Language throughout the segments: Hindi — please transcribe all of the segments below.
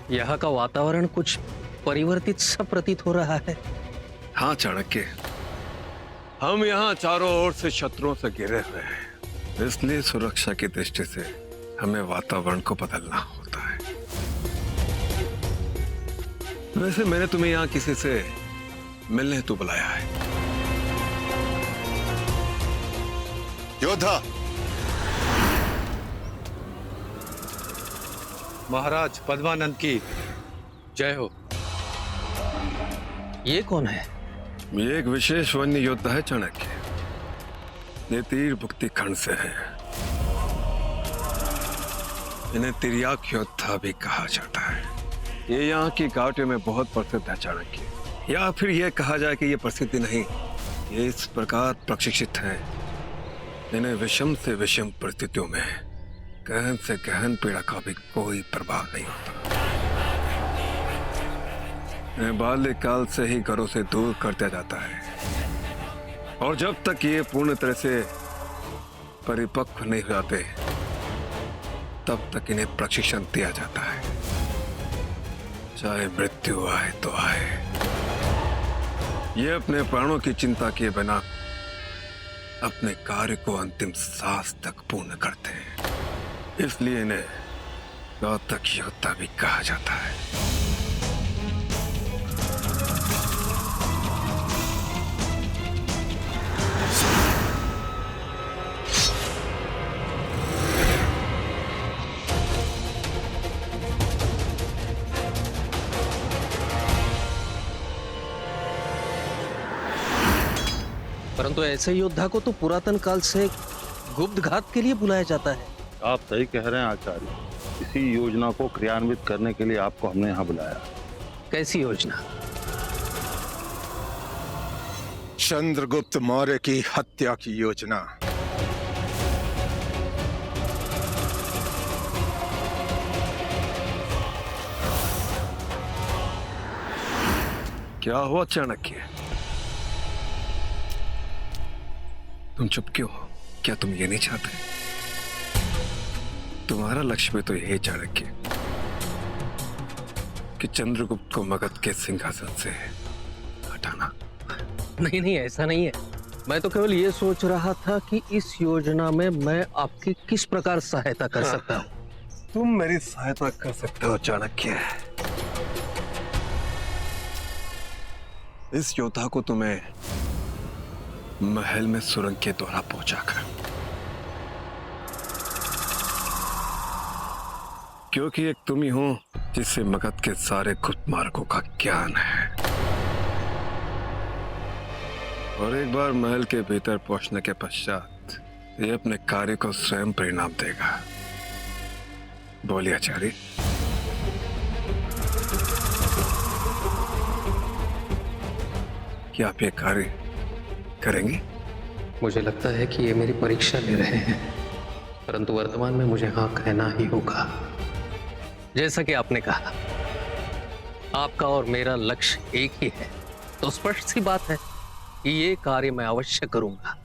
यहाँ का वातावरण कुछ परिवर्तित सा प्रतीत हो रहा है। हाँ चाणक्य, हम यहाँ चारों ओर से शत्रुओं से घिरे हुए हैं, इसलिए सुरक्षा की दृष्टि से हमें वातावरण को बदलना होता है। वैसे मैंने तुम्हें यहाँ किसी से मिलने हेतु बुलाया है। योद्धा। महाराज पद्मानंद की जय हो। ये कौन है? ये एक विशेष वन्य योद्धा है चाणक्य। ये तीर भुक्ति खंड से है। इन्हें तिर्याक योद्धा भी कहा जाता है। ये यहाँ की घाटियों में बहुत प्रसिद्ध है चाणक्य, या फिर यह कहा जाए कि ये प्रसिद्धि नहीं, ये इस प्रकार प्रशिक्षित हैं, इन्हें विषम से विषम परिस्थितियों में गहन से गहन पीड़ा का भी कोई प्रभाव नहीं होता। इन्हें बाल्यकाल से ही घरों से दूर कर दिया जाता है, और जब तक ये पूर्ण तरह से परिपक्व नहीं हो जाते तब तक इन्हें प्रशिक्षण दिया जाता है, चाहे मृत्यु आए तो आए। ये अपने प्राणों की चिंता किए बिना अपने कार्य को अंतिम सांस तक पूर्ण करते हैं, इसलिए इन्हें घातक योद्धा भी कहा जाता है। परंतु ऐसे योद्धा को तो पुरातन काल से गुप्त घात के लिए बुलाया जाता है। आप सही कह रहे हैं आचार्य। इसी योजना को क्रियान्वित करने के लिए आपको हमने यहाँ बुलाया। कैसी योजना? चंद्रगुप्त मौर्य की हत्या की योजना। क्या हुआ चाणक्य? तुम चुप क्यों हो? क्या तुम ये नहीं चाहते? तुम्हारा लक्ष्य भी तो यही चाणक्य कि चंद्रगुप्त को मगध के सिंहासन से हटाना। नहीं नहीं, ऐसा नहीं है। मैं तो केवल ये सोच रहा था कि इस योजना में मैं आपकी किस प्रकार सहायता कर सकता हूँ। तुम मेरी सहायता कर सकते हो चाणक्य। इस योद्धा को तुम्हें महल में सुरंग के द्वारा पहुंचाकर, क्योंकि एक तुम ही हो जिससे मगध के सारे गुप्त मार्गों का ज्ञान है, और एक बार महल के भीतर पहुंचने के पश्चात ये अपने कार्य को स्वयं परिणाम देगा। बोलिए आचार्य। क्या आप ये कार्य करेंगे? मुझे लगता है कि ये मेरी परीक्षा ले रहे हैं, परंतु वर्तमान में मुझे हाँ कहना ही होगा। जैसा कि आपने कहा, आपका और मेरा लक्ष्य एक ही है, तो स्पष्ट सी बात है कि ये कार्य मैं अवश्य करूंगा।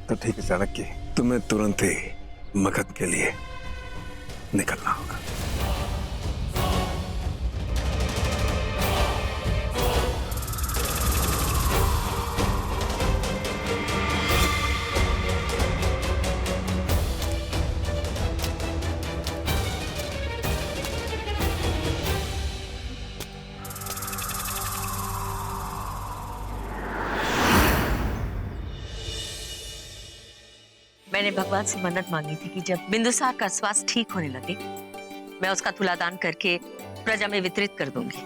तो ठीक है चाणक्य, तुम्हें तुरंत ही मगध के लिए निकलना होगा। मैंने भगवान से मन्नत मांगी थी कि जब बिंदुसार का स्वास्थ्य ठीक होने लगे मैं उसका तुलादान करके प्रजा में वितरित कर दूंगी।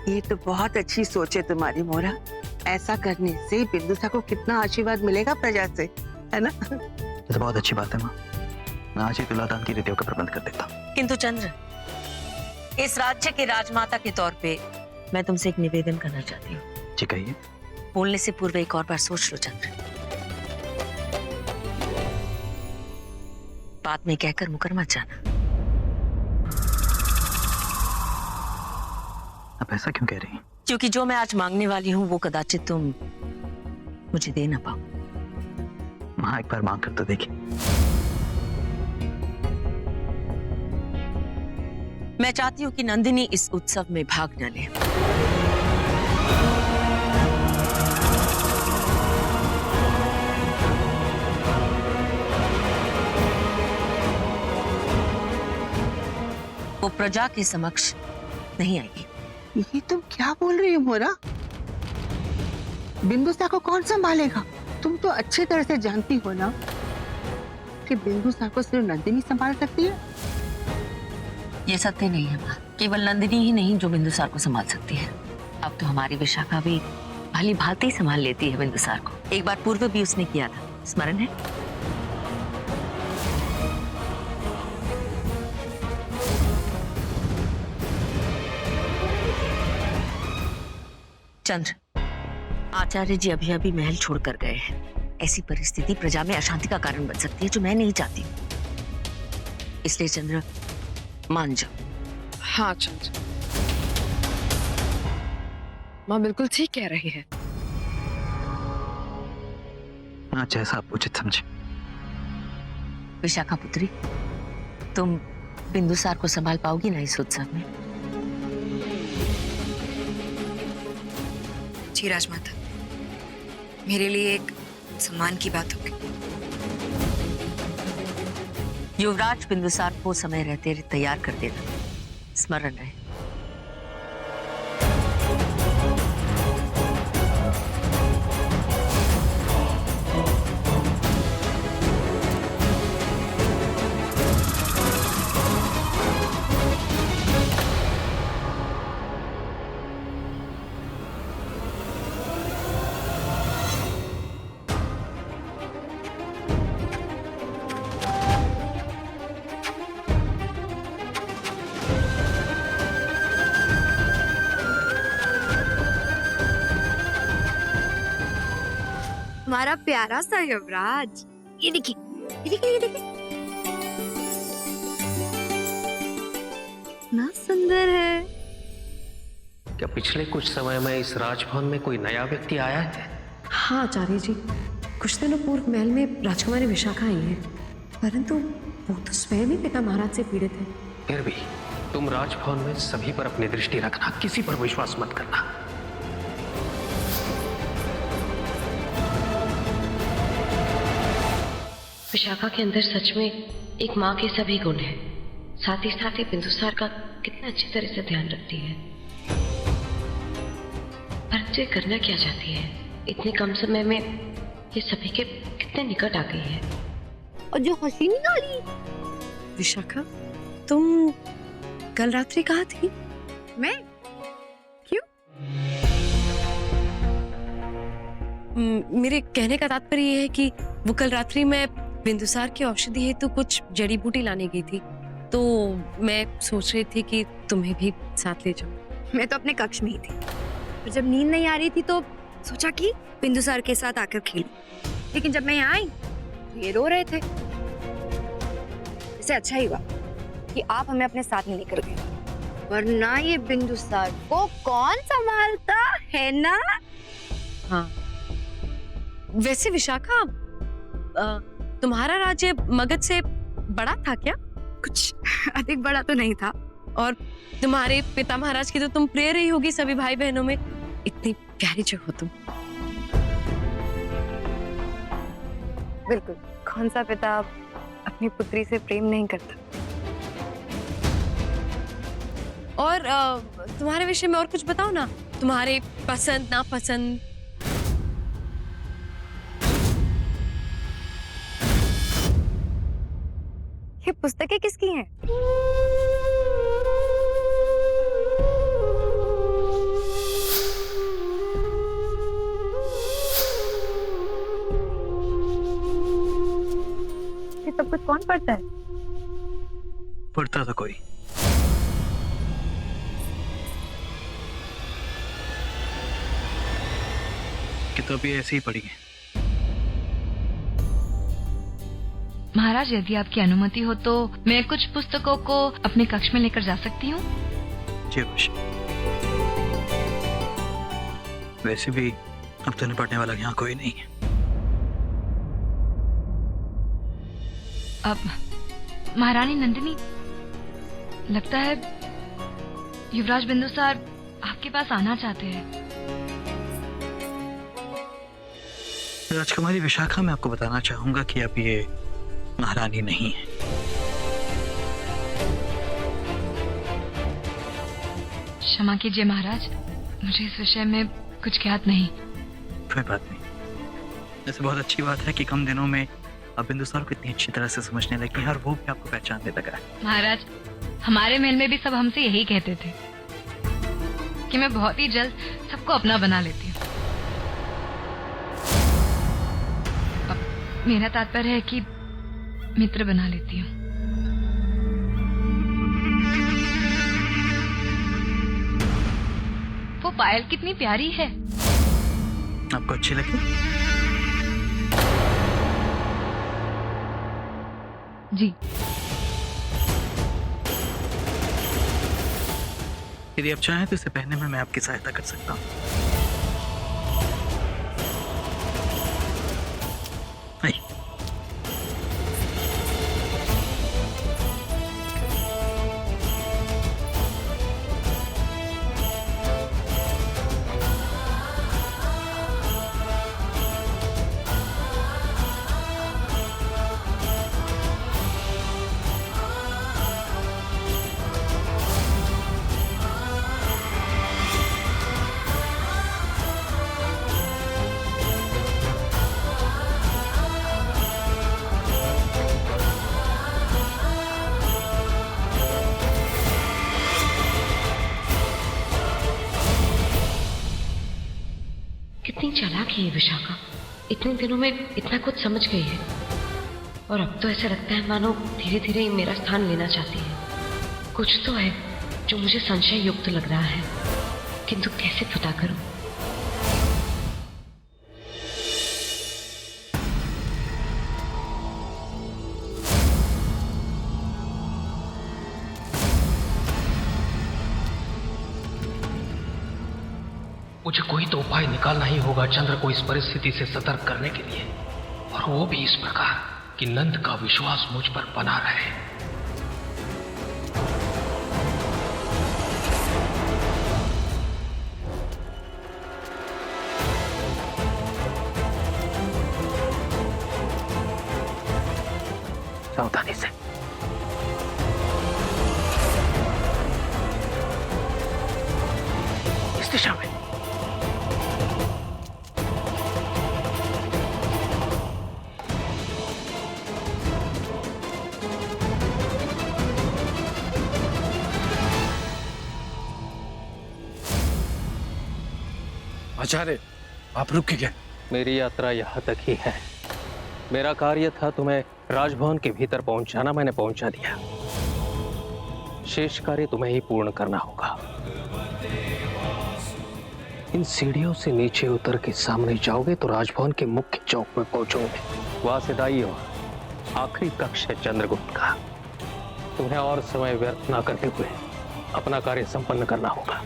ये तो बहुत अच्छी सोच है तुम्हारी मोरा। ऐसा करने से बिंदुसार को कितना आशीर्वाद मिलेगा प्रजा से, है ना? ये तो बहुत अच्छी बात है माँ। मैं आज ही तुलादान की रीतियों का प्रबंध कर देता हूँ। किंतु चंद्र, इस राज्य के राजमाता के तौर पे मैं तुमसे एक निवेदन करना चाहती हूँ। जी कहिए। बोलने से पूर्व एक और बार सोच लो चंद्र। बात में कहकर मुकर मत जाना। आप ऐसा क्यों कह रही हैं? क्योंकि जो मैं आज मांगने वाली हूँ वो कदाचित तुम मुझे दे ना पाऊं। माँ एक बार मांग कर तो देखिए। मैं चाहती हूँ कि नंदिनी इस उत्सव में भाग न ले। वो प्रजा के समक्ष नहीं आएगी। ये तुम क्या बोल रही हो मोरा? बिंदुसार को कौन संभालेगा? तुम तो अच्छी तरह से जानती हो ना कि बिंदुसार को सिर्फ नंदिनी संभाल सकती है। ये सत्य नहीं है माँ, केवल नंदिनी ही नहीं जो बिंदुसार को संभाल सकती है। अब तो हमारी विशाखा भी भली भांति संभाल लेती है बिंदुसार को। एक बार पूर्व भी उसने किया था, स्मरण है? चंद्र, आचार्य जी अभी अभी महल छोड़कर गए हैं। ऐसी परिस्थिति प्रजा में अशांति का कारण बन सकती है जो मैं नहीं चाहती हूँ। इसलिए चंद्र मान जाओ। हाँ चंद्र, माँ बिल्कुल ठीक कह रही है। हाँ, जैसा आप उचित समझे। विशाखा पुत्री, तुम बिंदुसार को संभाल पाओगी ना इस उत्सव में? जी राजमाता, मेरे लिए एक सम्मान की बात होगी। युवराज बिंदुसार को समय रहते तैयार कर देना, स्मरण रहे। हमारा प्यारा सा युवराज, ये देखिए, ये देखिए, ये देखिए, कितना सुंदर है। क्या पिछले कुछ समय में इस राजभवन में कोई नया व्यक्ति आया है? हाँ आचार्य जी, कुछ दिनों पूर्व महल में राजकुमारी विशाखा आई है, परंतु वो तो स्वयं ही पिता महाराज से पीड़ित है। फिर भी तुम राजभवन में सभी पर अपनी दृष्टि रखना, किसी पर विश्वास मत करना। विशाखा के अंदर सच में एक माँ के सभी गुण हैं। साथ ही बिंदुसार का कितना अच्छी तरह से ध्यान रखती है। परंतु ये करना क्या चाहती है? इतने कम समय में ये सभी के कितने निकट आ गई है। और जो हसीनी नाली। विशाखा, तुम कल रात्रि कहाँ थी? मैं? क्यों? मेरे कहने का तात्पर्य ये है कि वो कल रात्रि में बिंदुसार की औषधि हेतु कुछ जड़ी बूटी लाने गई थी, तो मैं सोच रही थी कि तुम्हें भी साथ ले जाऊं। मैं तो अपने कक्ष में ही थी, पर जब नींद नहीं आ रही थी तो सोचा कि बिंदुसार के साथ आकर खेलूं। लेकिन जब मैं यहाँ आई तो ये रो रहे थे। इससे अच्छा ही हुआ कि आप हमें अपने साथ में लेकर गए, वरना ये बिंदुसार को कौन संभालता है ना? हाँ, वैसे विशाखा, तुम्हारा राज्य मगध से बड़ा था क्या? कुछ अधिक बड़ा तो नहीं था। और तुम्हारे पिता महाराज की तो तुम प्रिय रही होगी सभी भाई बहनों में। इतनी प्यारी जो हो तुम। बिल्कुल, कौन सा पिता अपनी पुत्री से प्रेम नहीं करता। और तुम्हारे विषय में और कुछ बताओ ना, तुम्हारे पसंद नापसंद। ये पुस्तकें किसकी हैं? ये सब कुछ कौन पढ़ता है? पढ़ता था कोई। किताब भी ऐसे ही पढ़ी है। महाराज, यदि आपकी अनुमति हो तो मैं कुछ पुस्तकों को अपने कक्ष में लेकर जा सकती हूँ। जी अवश्य। वैसे भी अब तो निपटने वाला यहाँ कोई नहीं है। अब महारानी नंदिनी, लगता है युवराज बिंदुसार आपके पास आना चाहते हैं। राजकुमारी विशाखा, मैं आपको बताना चाहूंगा कि अब ये महारानी नहीं है। क्षमा कीजिए महाराज, मुझे इस विषय में कुछ ज्ञात नहीं। कोई बात नहीं। वैसे बहुत अच्छी बात है कि कम दिनों में आप बिंदुसार को इतनी अच्छी तरह से समझने लगी हैं और वो भी आपको पहचानने लगा है। महाराज, हमारे महल में भी सब हमसे यही कहते थे कि मैं बहुत ही जल्द सबको अपना बना लेती हूँ। अब मेरा तात्पर्य है कि मित्र बना लेती हूँ। वो पायल कितनी प्यारी है। आपको अच्छी लगी? जी। यदि आप चाहें तो इसे पहनने में मैं आपकी सहायता कर सकता हूँ। नहीं। कितनी चालाक है ये विशाखा, इतने दिनों में इतना कुछ समझ गई है। और अब तो ऐसा लगता है मानो धीरे धीरे मेरा स्थान लेना चाहती है। कुछ तो है जो मुझे संशय युक्त लग रहा है, किंतु कैसे पता करूं? मुझे कोई तो उपाय निकालना ही होगा चंद्र को इस परिस्थिति से सतर्क करने के लिए, और वो भी इस प्रकार कि नंद का विश्वास मुझ पर बना रहे। सावधानी से। इस दिशा में। आचार्य, आप रुक गए। मेरी यात्रा यहाँ तक ही है। मेरा कार्य था तुम्हें राजभवन के भीतर पहुंचाना, मैंने पहुंचा दिया। शेष कार्य तुम्हें ही पूर्ण करना होगा। इन सीढ़ियों से नीचे उतर के सामने जाओगे तो राजभवन के मुख्य चौक में पहुंचोगे। वहां से दाईं ओर आखिरी कक्ष है चंद्रगुप्त का। तुम्हें और समय व्यर्थ न करते हुए अपना कार्य संपन्न करना होगा।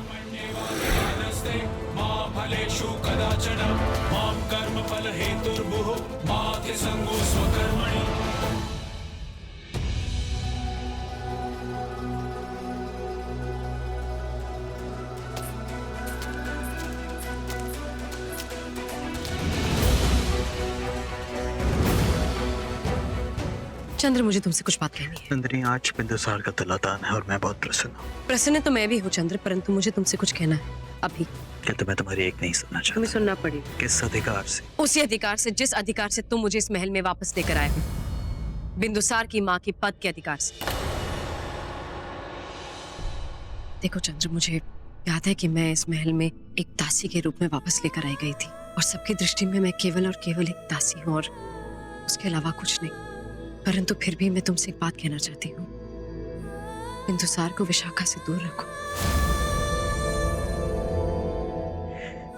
चंद्र, मुझे तुमसे कुछ बात कहनी है। नंदिनी, आज बिंदुसार का तुलादान है और मैं बहुत प्रसन्न हूँ। प्रसन्न तो मैं भी हूँ चंद्र, परंतु मुझे तुमसे कुछ कहना है अभी। क्या तुम्हें तुम्हारी एक नहीं सुनना चाहता? तुम्हें सुनना पड़ेगा। किस अधिकार से? उसी अधिकार से जिस अधिकार से तुम मुझे इस महल में वापस लेकर आए हो, बिंदुसार की माँ के पद के अधिकार से। देखो चंद्र, मुझे याद है कि मैं इस महल में एक दासी के रूप में वापस लेकर आई गई थी, और सबकी दृष्टि में मैं केवल और केवल एक दासी हूँ और उसके अलावा कुछ नहीं। परंतु फिर भी मैं तुमसे एक बात कहना चाहती हूँ, बिंदुसार को विशाखा से दूर रखो।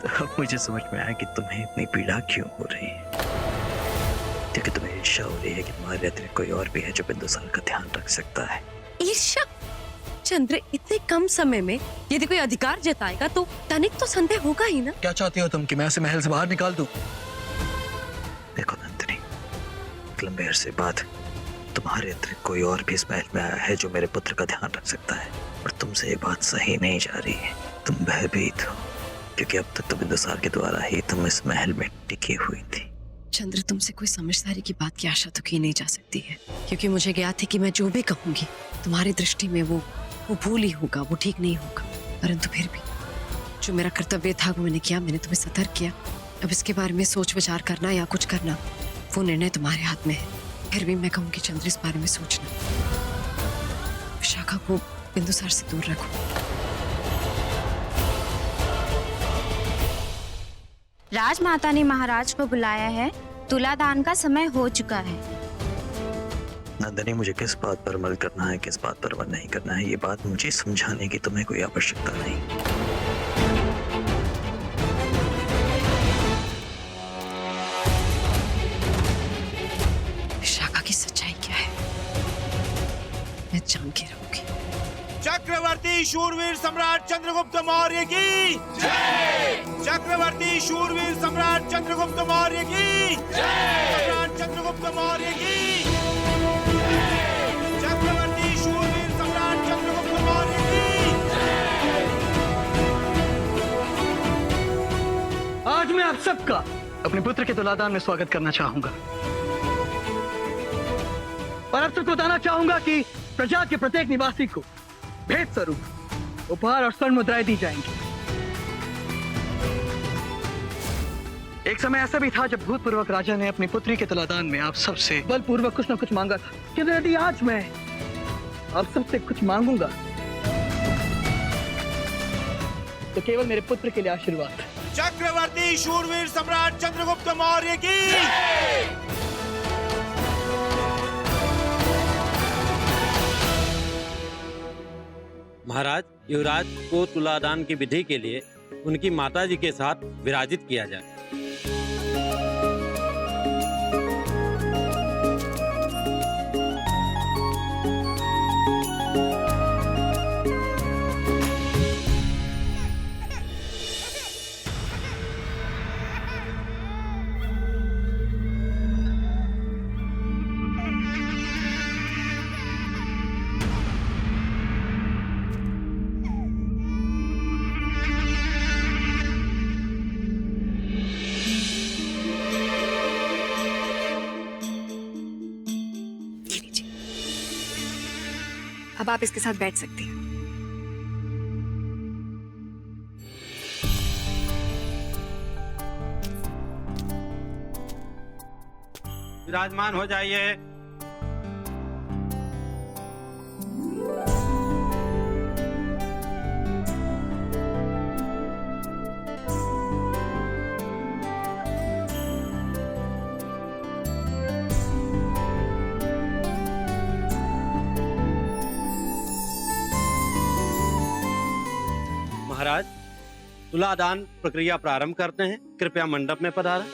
तो अब मुझे समझ में आया कि तुम्हें इतनी पीड़ा क्यों हो रही है। क्योंकि तुम्हें ईर्ष्या हो रही है कि तुम्हारे अतिरिक्त कोई और भी है जो बिंदुसार का ध्यान रख सकता है। ईर्ष्या? चंद्र इतने कम समय में यदि कोई अधिकार जताएगा तो तनिक तो संदेह होगा ही ना। क्या चाहती हो तुम कि मैं उसे महल से बाहर निकाल दूं? देखो नंदिनी, लंबे अरसे बाद तुम्हारे अतिरिक्त कोई और भी इस महल में आया है जो मेरे पुत्र का ध्यान रख सकता है, और तुमसे ये बात सही नहीं जा रही है। तुम भयभीत हो क्योंकि अब तक तो बिंदुसार के द्वारा ही तुम इस महल में टिकी हुई थी। चंद्र, तुमसे कोई समझदारी की बात की आशा तो की नहीं जा सकती है, क्योंकि मुझे ज्ञात थी कि मैं जो भी कहूंगी तुम्हारी दृष्टि में वो भूल ही होगा, वो ठीक नहीं होगा। परंतु फिर भी जो मेरा कर्तव्य था वो मैंने किया, मैंने तुम्हें सतर्क किया। अब इसके बारे में सोच विचार करना या कुछ करना वो निर्णय तुम्हारे हाथ में है। फिर भी मैं कहूंगी चंद्र, इस बारे में सोचना, विशाखा को बिंदुसार से दूर रखो। राजमाता ने महाराज को बुलाया है, तुलादान का समय हो चुका है। नंदिनी, मुझे किस बात पर अमल करना है, किस बात पर अमल नहीं करना है, ये बात मुझे समझाने की तुम्हें कोई आवश्यकता नहीं। विशाखा की सच्चाई क्या है मैं जान के रहूंगी। चक्रवर्ती शूरवीर सम्राट चंद्रगुप्त मौर्य की जय। चक्रवर्ती शूरवीर सम्राट चंद्रगुप्त मौर्य की जय। सम्राट चंद्रगुप्त मौर्य की जय। चक्रवर्ती शूरवीर सम्राट चंद्रगुप्त मौर्य की जय। आज मैं आप सबका अपने पुत्र के तुलादान में स्वागत करना चाहूंगा, और आप सबको बताना चाहूंगा कि प्रजा के प्रत्येक निवासी को भेंट स्वरूप उपहार और स्वर्ण मुद्राएं दी जाएंगी। एक समय ऐसा भी था जब भूतपूर्वक राजा ने अपनी पुत्री के तुलादान में आप सबसे बलपूर्वक कुछ न कुछ मांगा था, कि यदि आज मैं आप सबसे कुछ मांगूंगा तो केवल मेरे पुत्र के लिए आशीर्वाद। चक्रवर्ती शूरवीर सम्राट चंद्रगुप्त मौर्य की महाराज, युवराज को तुलादान की विधि के लिए उनकी माताजी के साथ विराजित किया जाए। अब आप इसके साथ बैठ सकती हैं। विराजमान हो जाइए। महाराज, तुलादान प्रक्रिया प्रारंभ करते हैं। कृपया मंडप में पधारें।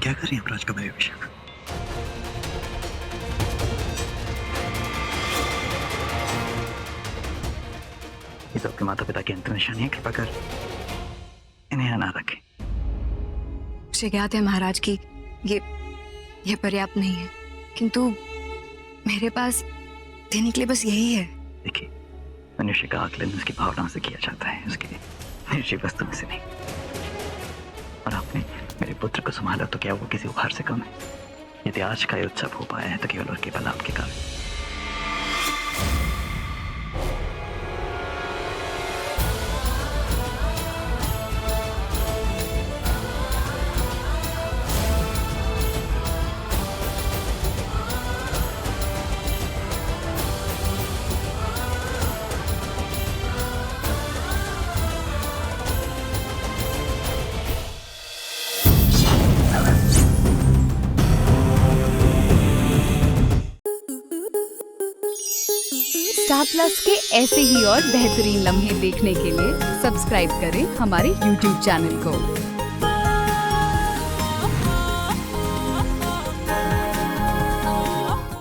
क्या कर रही है राजकुमारी विशाखा? ये तो आपके माता पिता की अंतिम निशानी है, कृपा कर इन्हें यहाँ ना रखें। मुझे ज्ञात है महाराज की ये पर्याप्त नहीं है, किंतु मेरे पास देने के लिए बस यही है। देखिए, मनुष्य का आकलन उसकी भावनाओं से किया जाता है, उसकी निजी वस्तु में से नहीं। और आपने मेरे पुत्र को संभाला तो क्या वो किसी उपहार से कम है? यदि आज का ये उत्सव हो पाया है तो केवल और केवल आपके कारण। स्टार प्लस के ऐसे ही और बेहतरीन लम्हे देखने के लिए सब्सक्राइब करें हमारे YouTube चैनल को।